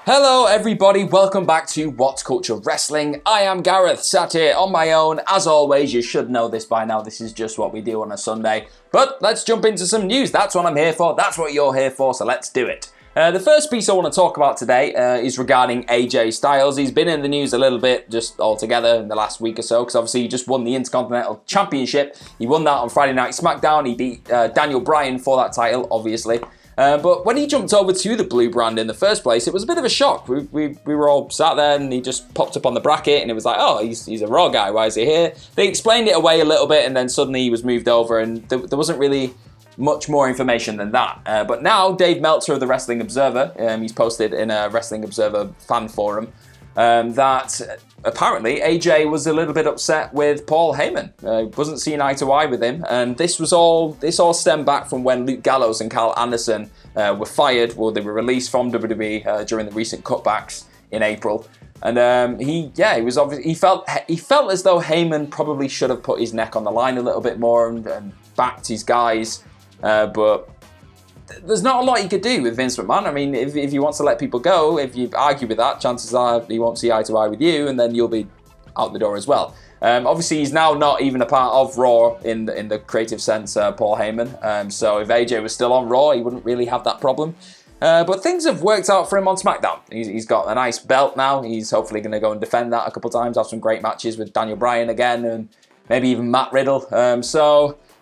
Hello everybody, welcome back to What's Culture Wrestling. I am Gareth, sat here on my own. As always, you should know this by now, this is just what we do on a Sunday. But let's jump into some news, that's what I'm here for, that's what you're here for, so let's do it. The first piece I want to talk about today is regarding AJ Styles. He's been in the news a little bit just altogether in the last week or so, because obviously he just won the Intercontinental Championship. He won that on Friday Night SmackDown, he beat Daniel Bryan for that title, obviously. But when he jumped over to the blue brand in the first place, it was a bit of a shock. We were all sat there and he just popped up on the bracket and it was like, oh, he's a Raw guy, why is he here? They explained it away a little bit and then suddenly he was moved over and there wasn't really much more information than that. But now Dave Meltzer of the Wrestling Observer, he's posted in a Wrestling Observer fan forum that apparently AJ was a little bit upset with Paul Heyman. Wasn't seeing eye to eye with him, and this all stemmed back from when Luke Gallows and Carl Anderson were fired, well, they were released from WWE during the recent cutbacks in April. And he felt as though Heyman probably should have put his neck on the line a little bit more and backed his guys, but there's not a lot you could do with Vince McMahon. I mean, if he wants to let people go, if you argue with that, chances are he won't see eye to eye with you, and then you'll be out the door as well. Obviously, he's now not even a part of Raw in the creative sense, Paul Heyman. So if AJ was still on Raw, he wouldn't really have that problem. But things have worked out for him on SmackDown. He's got a nice belt now. He's hopefully going to go and defend that a couple times, have some great matches with Daniel Bryan again, and maybe even Matt Riddle.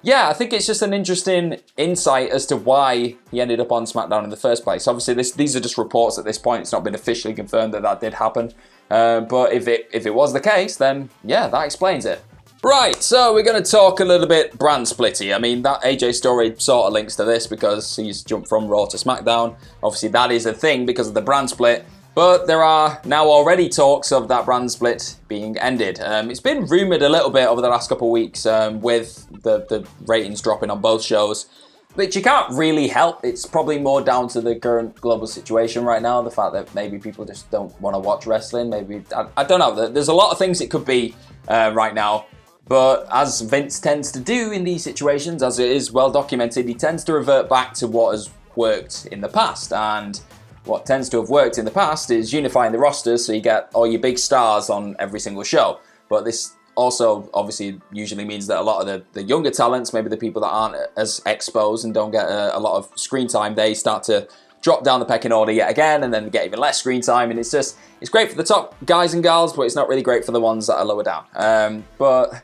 Yeah, I think it's just an interesting insight as to why he ended up on SmackDown in the first place. Obviously, these are just reports at this point. It's not been officially confirmed that did happen. But if it was the case, then yeah, that explains it. Right, so we're going to talk a little bit brand splitty. I mean, that AJ story sort of links to this because he's jumped from Raw to SmackDown. Obviously, that is a thing because of the brand split. But there are now already talks of that brand split being ended. It's been rumoured a little bit over the last couple of weeks with the ratings dropping on both shows, which you can't really help. It's probably more down to the current global situation right now, the fact that maybe people just don't want to watch wrestling. Maybe, I don't know, there's a lot of things it could be right now. But as Vince tends to do in these situations, as it is well documented, he tends to revert back to what has worked in the past. And what tends to have worked in the past is unifying the rosters so you get all your big stars on every single show. But this also obviously usually means that a lot of the younger talents, maybe the people that aren't as exposed and don't get a lot of screen time, they start to drop down the pecking order yet again and then get even less screen time. And it's great for the top guys and gals, but it's not really great for the ones that are lower down. But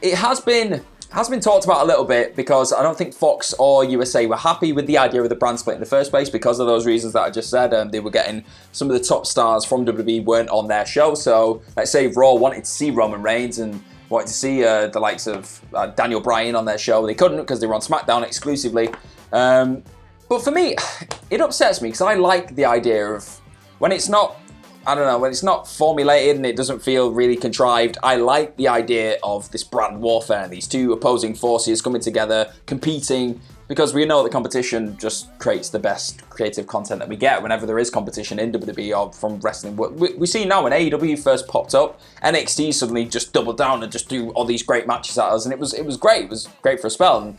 it has been talked about a little bit because I don't think Fox or USA were happy with the idea of the brand split in the first place because of those reasons that I just said. They were getting some of the top stars from WWE weren't on their show. So let's say Raw wanted to see Roman Reigns and wanted to see the likes of Daniel Bryan on their show. They couldn't because they were on SmackDown exclusively. But for me, it upsets me because I like the idea of when it's not formulated and it doesn't feel really contrived. I like the idea of this brand warfare, these two opposing forces coming together, competing, because we know that competition just creates the best creative content that we get whenever there is competition in WWE or from wrestling. We see now when AEW first popped up, NXT suddenly just doubled down and just do all these great matches at us, and it was great. It was great for a spell. And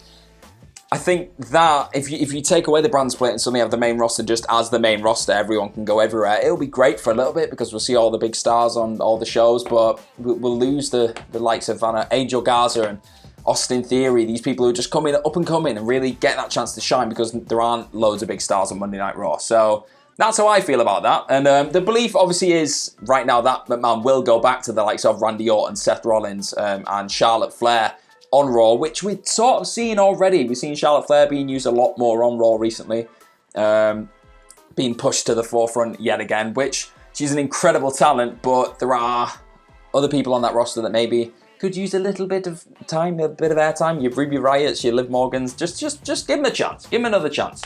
I think that if you take away the brand split and suddenly have the main roster just as the main roster, everyone can go everywhere, it'll be great for a little bit because we'll see all the big stars on all the shows, but we'll lose the likes of Angel Garza and Austin Theory, these people who are just coming up and coming and really get that chance to shine because there aren't loads of big stars on Monday Night Raw. So that's how I feel about that. And the belief obviously is right now that McMahon will go back to the likes of Randy Orton, Seth Rollins, and Charlotte Flair on Raw, which we've sort of seen already. We've seen Charlotte Flair being used a lot more on Raw recently, being pushed to the forefront yet again, which she's an incredible talent, but there are other people on that roster that maybe could use a little bit of time, a bit of airtime. Your Ruby Riots, your Liv Morgans, just give them a chance. Give them another chance.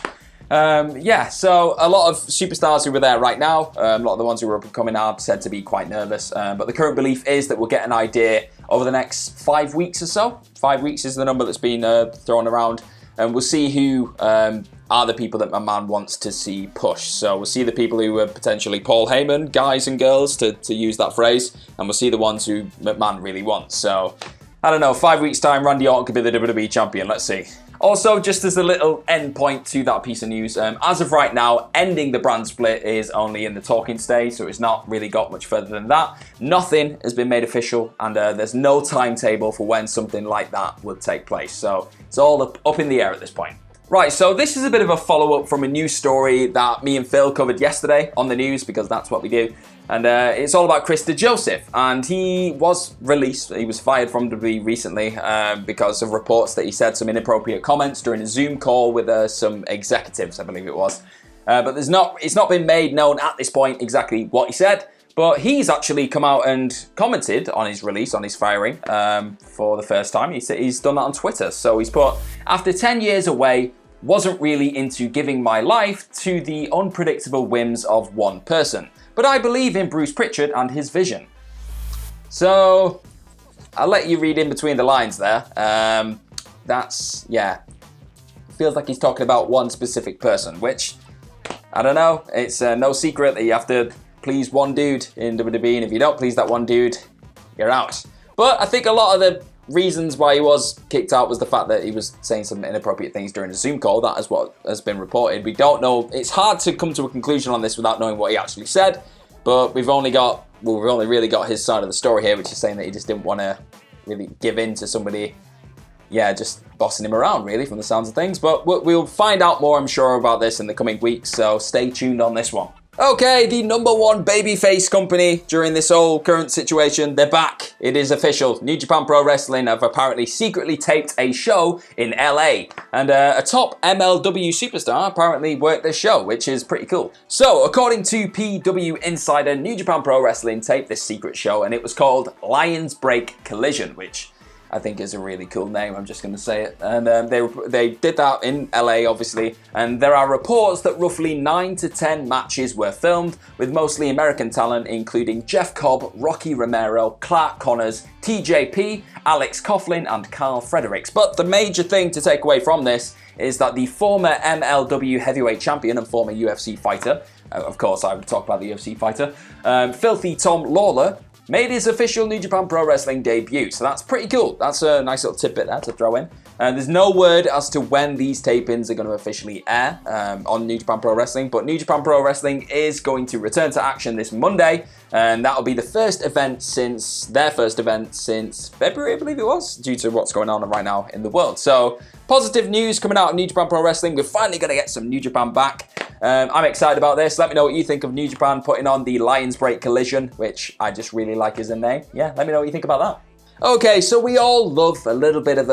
So a lot of superstars who were there right now, a lot of the ones who were up and coming are said to be quite nervous. But the current belief is that we'll get an idea over the next 5 weeks or so. 5 weeks is the number that's been thrown around. And we'll see who are the people that McMahon wants to see push. So we'll see the people who are potentially Paul Heyman, guys and girls, to use that phrase. And we'll see the ones who McMahon really wants. So, I don't know, 5 weeks' time, Randy Orton could be the WWE champion. Let's see. Also, just as a little end point to that piece of news, as of right now, ending the brand split is only in the talking stage, so it's not really got much further than that. Nothing has been made official, and there's no timetable for when something like that would take place. So it's all up in the air at this point. Right, so this is a bit of a follow-up from a news story that me and Phil covered yesterday on the news, because that's what we do. And it's all about Chris DeJoseph, and he was released. He was fired from WWE recently because of reports that he said some inappropriate comments during a Zoom call with some executives, I believe it was. But it's not been made known at this point exactly what he said, but he's actually come out and commented on his release, on his firing, for the first time. He's done that on Twitter. So he's put, after 10 years away, wasn't really into giving my life to the unpredictable whims of one person. But I believe in Bruce Pritchard and his vision. So, I'll let you read in between the lines there. Feels like he's talking about one specific person, which, I don't know, it's no secret that you have to please one dude in WWE, and if you don't please that one dude, you're out. But I think a lot of the reasons why he was kicked out was the fact that he was saying some inappropriate things during a Zoom call. That is what has been reported. We don't know. It's hard to come to a conclusion on this without knowing what he actually said. But we've only really got his side of the story here, which is saying that he just didn't want to really give in to somebody, just bossing him around, really, from the sounds of things. But we'll find out more, I'm sure, about this in the coming weeks. So stay tuned on this one. Okay, the #1 babyface company during this whole current situation, they're back. It is official. New Japan Pro Wrestling have apparently secretly taped a show in LA. And a top MLW superstar apparently worked this show, which is pretty cool. So, according to PW Insider, New Japan Pro Wrestling taped this secret show, and it was called Lions Break Collision, which I think is a really cool name, I'm just going to say it. And they did that in LA, obviously, and there are reports that roughly 9 to 10 matches were filmed, with mostly American talent, including Jeff Cobb, Rocky Romero, Clark Connors, TJP, Alex Coughlin, and Carl Fredericks. But the major thing to take away from this is that the former MLW heavyweight champion and former UFC fighter, of course I would talk about the UFC fighter, Filthy Tom Lawler, made his official New Japan Pro Wrestling debut. So that's pretty cool. That's a nice little tidbit there to throw in. There's no word as to when these tapings are going to officially air on New Japan Pro Wrestling, but New Japan Pro Wrestling is going to return to action this Monday, and that'll be their first event since February, I believe it was, due to what's going on right now in the world. So, positive news coming out of New Japan Pro Wrestling. We're finally going to get some New Japan back. I'm excited about this. Let me know what you think of New Japan putting on the Lions Break Collision, which I just really like as a name. Yeah, let me know what you think about that. Okay, so we all love a little bit of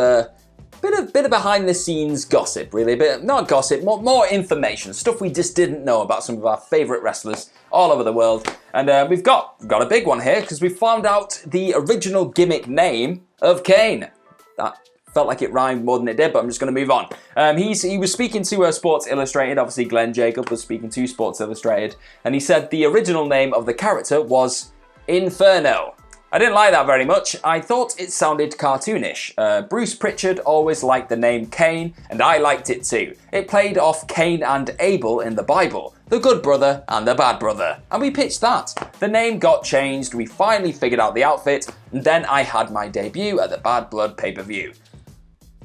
behind the scenes gossip, really. Not gossip, more information, stuff we just didn't know about some of our favourite wrestlers all over the world. And we've got a big one here, because we found out the original gimmick name of Kane. That felt like it rhymed more than it did, but I'm just going to move on. He was speaking to Sports Illustrated. Obviously, Glenn Jacob was speaking to Sports Illustrated, and he said the original name of the character was Inferno. I didn't like that very much. I thought it sounded cartoonish. Bruce Pritchard always liked the name Cain, and I liked it too. It played off Cain and Abel in the Bible, the good brother and the bad brother, and we pitched that. The name got changed, we finally figured out the outfit, and then I had my debut at the Bad Blood pay-per-view.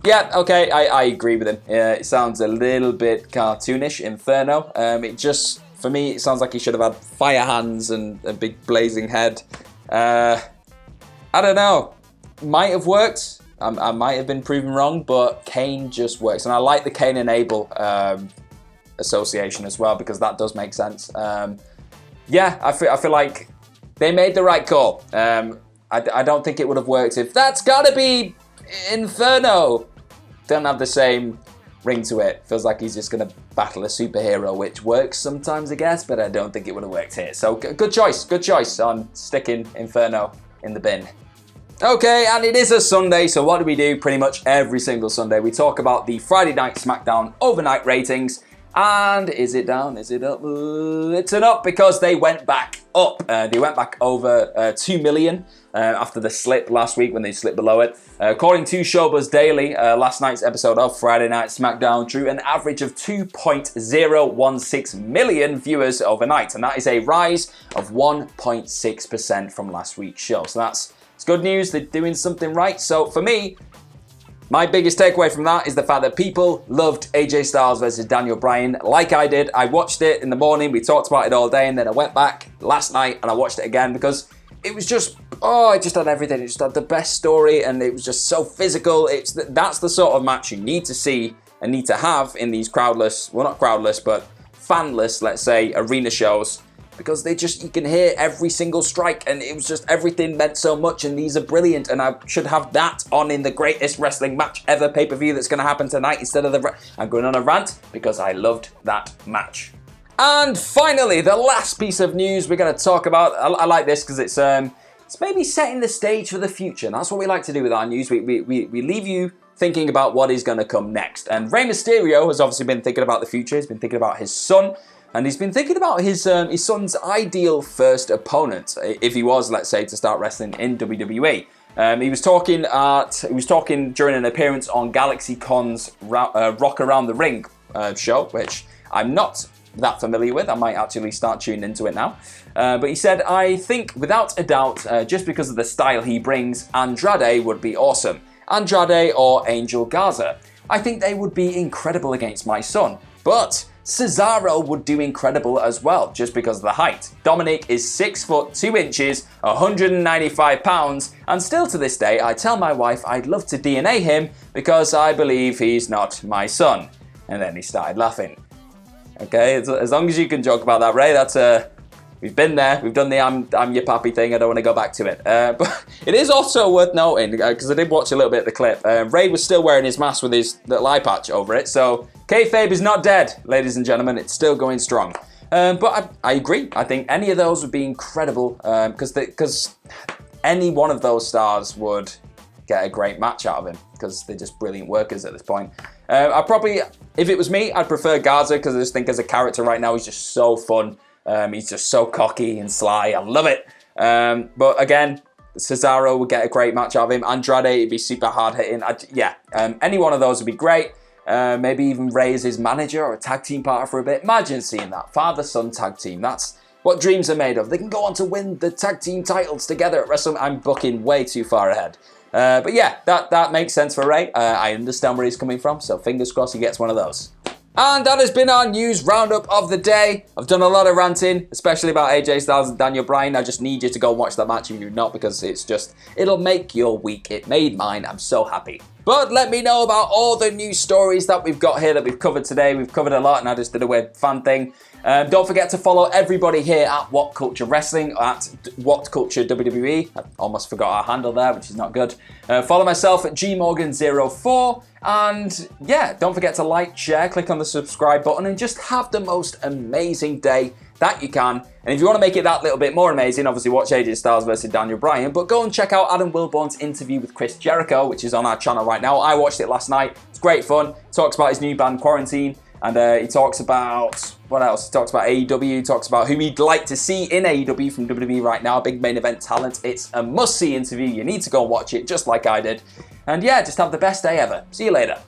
Yeah, okay, I agree with him. It sounds a little bit cartoonish, Inferno. For me, it sounds like he should have had fire hands and a big blazing head. I don't know. Might have worked. I might have been proven wrong, but Kane just works. And I like the Cain and Abel association as well, because that does make sense. I feel like they made the right call. I don't think it would have worked if that's gotta be Inferno. Don't have the same ring to it. Feels like he's just going to battle a superhero, which works sometimes, I guess, but I don't think it would have worked here. So good choice on sticking Inferno in the bin. Okay, and it is a Sunday, so what do we do pretty much every single Sunday? We talk about the Friday Night SmackDown overnight ratings. And is it down? Is it up? It's an up, because they went back up. They went back over 2 million after the slip last week when they slipped below it. According to Showbuzz Daily, last night's episode of Friday Night SmackDown drew an average of 2.016 million viewers overnight. And that is a rise of 1.6% from last week's show. So it's good news. They're doing something right. So for me, My biggest takeaway from that is the fact that people loved AJ Styles versus Daniel Bryan like I did. I watched it in the morning, we talked about it all day, and then I went back last night and I watched it again because it was just, it just had everything. It just had the best story and it was just so physical. That's the sort of match you need to see and need to have in these crowdless, well not crowdless, but fanless, let's say, arena shows. Because you can hear every single strike and it was just, everything meant so much and these are brilliant and I should have that on in the greatest wrestling match ever pay-per-view that's going to happen tonight instead of I'm going on a rant because I loved that match. And finally, the last piece of news we're going to talk about, I like this because it's maybe setting the stage for the future. And that's what we like to do with our news. We leave you thinking about what is going to come next. And Rey Mysterio has obviously been thinking about the future. He's been thinking about his son. And he's been thinking about his son's ideal first opponent, if he was, let's say, to start wrestling in WWE. He was talking during an appearance on Galaxy Con's Rock Around the Ring show, which I'm not that familiar with. I might actually start tuning into it now. But he said, I think without a doubt, just because of the style he brings, Andrade would be awesome. Andrade or Angel Garza. I think they would be incredible against my son. But Cesaro would do incredible as well, just because of the height. Dominic is 6 foot 2 inches, 195 pounds, and still to this day, I tell my wife I'd love to DNA him because I believe he's not my son. And then he started laughing. Okay, as long as you can joke about that, Ray, that's we've been there, we've done the I'm your pappy thing, I don't want to go back to it. But it is also worth noting, because I did watch a little bit of the clip, Ray was still wearing his mask with his little eye patch over it, so kayfabe is not dead, ladies and gentlemen, it's still going strong. But I agree, I think any of those would be incredible, because any one of those stars would get a great match out of him, because they're just brilliant workers at this point. If it was me, I'd prefer Garza, because I just think as a character right now, he's just so fun. He's just so cocky and sly. I love it. But again, Cesaro would get a great match out of him. Andrade, it'd be super hard hitting. Any one of those would be great. Maybe even Ray as his manager or a tag team partner for a bit. Imagine seeing that father-son tag team. That's what dreams are made of. They can go on to win the tag team titles together at WrestleMania. I'm booking way too far ahead. But yeah, that makes sense for Ray. I understand where he's coming from, so fingers crossed he gets one of those. And that has been our news roundup of the day. I've done a lot of ranting, especially about AJ Styles and Daniel Bryan. I just need you to go watch that match if you're not, because it'll make your week. It made mine. I'm so happy. But let me know about all the news stories that we've got here that we've covered today. We've covered a lot and I just did a weird fan thing. Don't forget to follow everybody here at What Culture Wrestling, at What Culture WWE. I almost forgot our handle there, which is not good. Follow myself at gmorgan04. And yeah, don't forget to like, share, click on the subscribe button, and just have the most amazing day that you can. And if you want to make it that little bit more amazing, obviously watch AJ Styles versus Daniel Bryan, but go and check out Adam Wilborn's interview with Chris Jericho, which is on our channel right now. I watched it last night. It's great fun. Talks about his new band Quarantine, and he talks about, what else? He talks about AEW, he talks about who he'd like to see in AEW from WWE right now, big main event talent. It's a must-see interview. You need to go and watch it, just like I did. And yeah, just have the best day ever. See you later.